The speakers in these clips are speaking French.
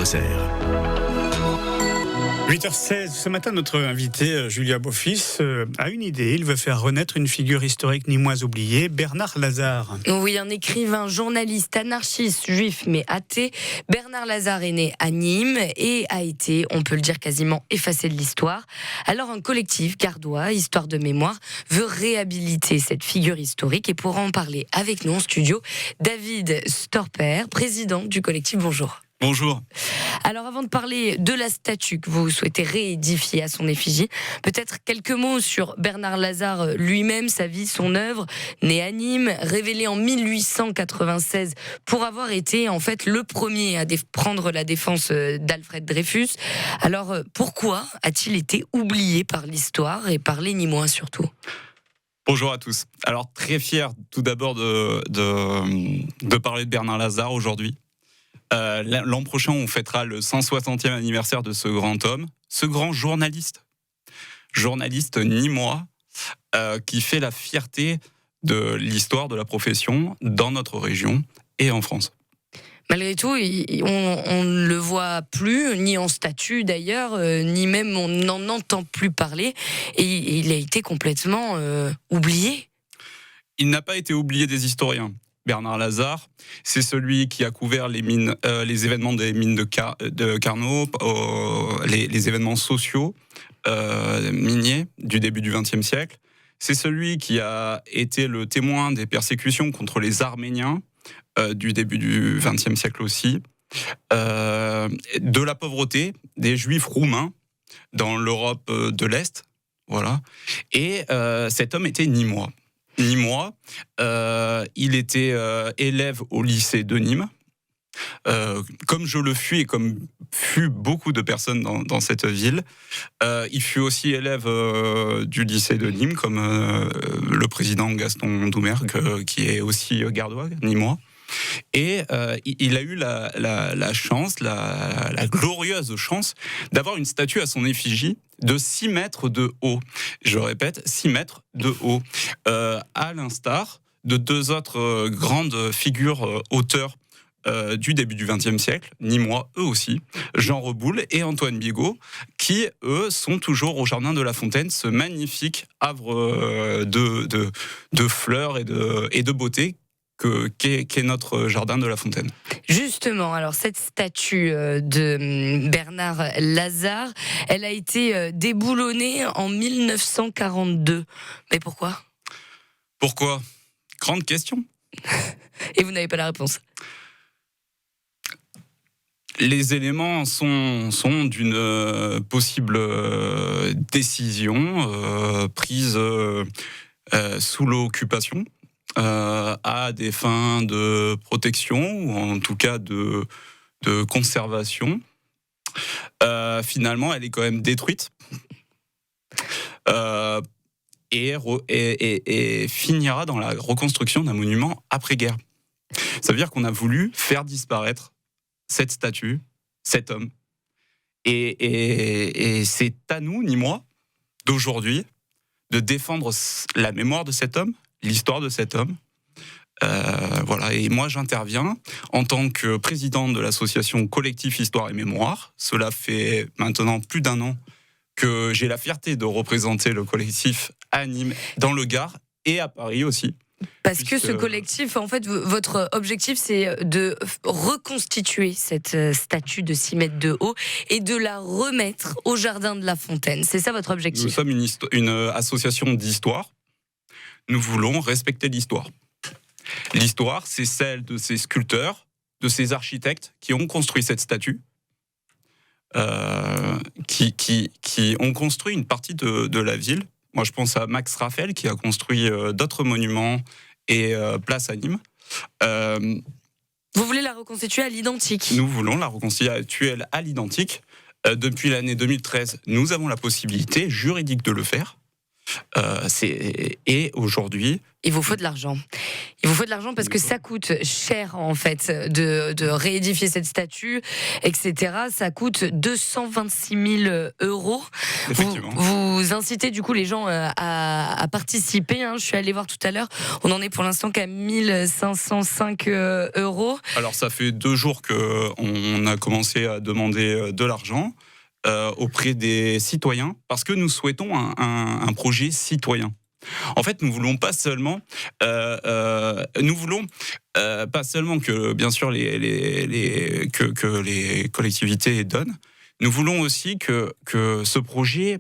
Lozère. 8h16, ce matin, notre invité, Julia Beaufils, a une idée. Il veut faire renaître une figure historique nîmoise oubliée, Bernard Lazare. Oui, un écrivain, journaliste, anarchiste, juif mais athée. Bernard Lazare est né à Nîmes et a été, on peut le dire, quasiment effacé de l'histoire. Alors un collectif gardois, Histoire de mémoire, veut réhabiliter cette figure historique. Et pour en parler avec nous en studio, David Storper, président du collectif. Bonjour. Bonjour. Alors avant de parler de la statue que vous souhaitez réédifier à son effigie, peut-être quelques mots sur Bernard Lazare lui-même, sa vie, son œuvre. Né à Nîmes, révélé en 1896 pour avoir été en fait le premier à prendre la défense d'Alfred Dreyfus. Alors pourquoi a-t-il été oublié par l'histoire et par les Nîmois surtout ? Bonjour à tous. Alors très fier tout d'abord de parler de Bernard Lazare aujourd'hui. L'an prochain, on fêtera le 160e anniversaire de ce grand homme, ce grand journaliste nîmois, qui fait la fierté de l'histoire de la profession dans notre région et en France. Malgré tout, on ne le voit plus, ni en statue d'ailleurs, ni même on n'en entend plus parler, et il a été complètement oublié. Il n'a pas été oublié des historiens. Bernard Lazare, c'est celui qui a couvert les événements des mines de Carnot, les événements sociaux miniers du début du XXe siècle. C'est celui qui a été le témoin des persécutions contre les Arméniens du début du XXe siècle aussi, de la pauvreté des Juifs roumains dans l'Europe de l'Est, voilà. Et cet homme était nîmois. Il était élève au lycée de Nîmes, comme je le fus et comme fut beaucoup de personnes dans cette ville. Il fut aussi élève du lycée de Nîmes, comme le président Gaston Doumergue, qui est aussi gardois, nîmois. Et il a eu la chance, la glorieuse chance d'avoir une statue à son effigie de 6 mètres de haut. Je répète, 6 mètres de haut. À l'instar de deux autres grandes figures auteurs du début du XXe siècle, nîmois eux aussi, Jean Reboul et Antoine Bigot, qui eux sont toujours au Jardin de la Fontaine, ce magnifique havre de fleurs et de beauté qu'est notre Jardin de la Fontaine. Justement, alors cette statue de Bernard Lazare, elle a été déboulonnée en 1942. Mais pourquoi ? Pourquoi ? Grande question. Et vous n'avez pas la réponse. Les éléments sont d'une possible décision prise sous l'occupation, à des fins de protection ou en tout cas de conservation. Finalement, elle est quand même détruite et finira dans la reconstruction d'un monument après-guerre. Ça veut dire qu'on a voulu faire disparaître cette statue, cet homme. Et c'est à nous, Nîmois, d'aujourd'hui, de défendre la mémoire de cet homme, l'histoire de cet homme. Voilà. Et moi, j'interviens en tant que président de l'association Collectif Histoire et Mémoire. Cela fait maintenant plus d'1 an que j'ai la fierté de représenter le collectif à Nîmes, dans le Gard et à Paris aussi. Parce que ce collectif, en fait, votre objectif, c'est de reconstituer cette statue de 6 mètres de haut et de la remettre au Jardin de la Fontaine. C'est ça votre objectif ? Nous sommes une association d'histoire. Nous voulons respecter l'histoire. L'histoire, c'est celle de ces sculpteurs, de ces architectes qui ont construit cette statue, qui ont construit une partie de la ville. Moi, je pense à Max Raphael, qui a construit d'autres monuments et place à Nîmes. Vous voulez la reconstituer à l'identique ? Nous voulons la reconstituer à l'identique. Depuis l'année 2013, nous avons la possibilité juridique de le faire. Et aujourd'hui, il vous faut de l'argent. Il vous faut de l'argent parce que ça coûte cher, en fait, de réédifier cette statue, etc. Ça coûte 226 000 euros. effectivement. Vous incitez du coup les gens à participer. Je suis allée voir tout à l'heure. On en est pour l'instant qu'à 1 505 euros. Alors, ça fait 2 jours qu'on a commencé à demander de l'argent auprès des citoyens, parce que nous souhaitons un projet citoyen. En fait, nous voulons pas seulement, pas seulement que, bien sûr, que les collectivités donnent. Nous voulons aussi que ce projet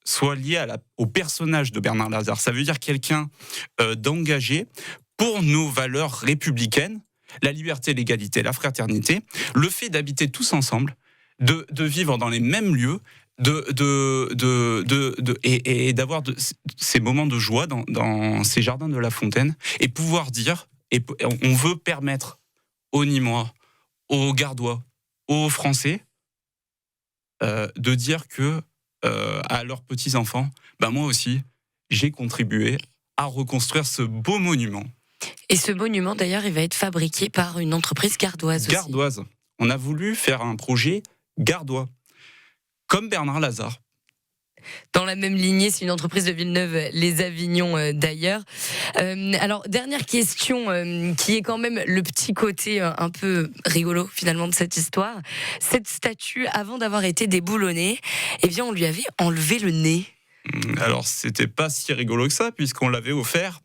soit lié au personnage de Bernard Lazare. Ça veut dire quelqu'un d'engagé pour nos valeurs républicaines, la liberté, l'égalité, la fraternité, le fait d'habiter tous ensemble, de vivre dans les mêmes lieux, et d'avoir ces moments de joie dans ces jardins de La Fontaine, et pouvoir dire, on veut permettre aux Nîmois, aux Gardois, aux Français, de dire que à leurs petits-enfants, moi aussi, j'ai contribué à reconstruire ce beau monument. Et ce monument, d'ailleurs, il va être fabriqué par une entreprise gardoise aussi. Gardoise. On a voulu faire un projet gardois, comme Bernard Lazare. Dans la même lignée, c'est une entreprise de Villeneuve-les-Avignon d'ailleurs. Alors, dernière question qui est quand même le petit côté un peu rigolo finalement de cette histoire. Cette statue, avant d'avoir été déboulonnée, on lui avait enlevé le nez. Alors, c'était pas si rigolo que ça, puisqu'on l'avait offert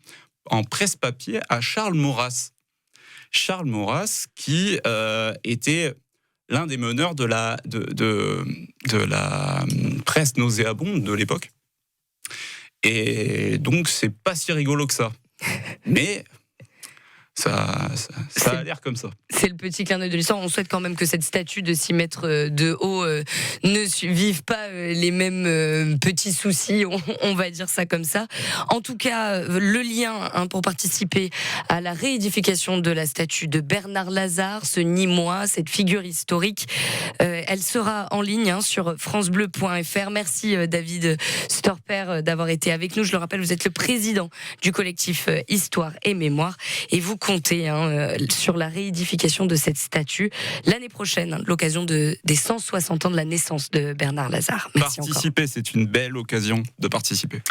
en presse-papier à Charles Maurras. Charles Maurras qui était l'un des meneurs de la presse nauséabonde de l'époque. Et donc, c'est pas si rigolo que ça. Mais ça a l'air comme ça. C'est le petit clin d'œil de l'histoire. On souhaite quand même que cette statue de 6 mètres de haut ne vive pas les mêmes petits soucis, on va dire ça comme ça. En tout cas, le lien pour participer à la réédification de la statue de Bernard Lazare, ce Nîmois, cette figure historique, elle sera en ligne sur francebleu.fr. Merci David Storper d'avoir été avec nous. Je le rappelle, vous êtes le président du collectif Histoire et Mémoire et vous comptez sur la réédification de cette statue l'année prochaine, l'occasion des 160 ans de la naissance de Bernard Lazare. Merci participer, c'est une belle occasion de participer.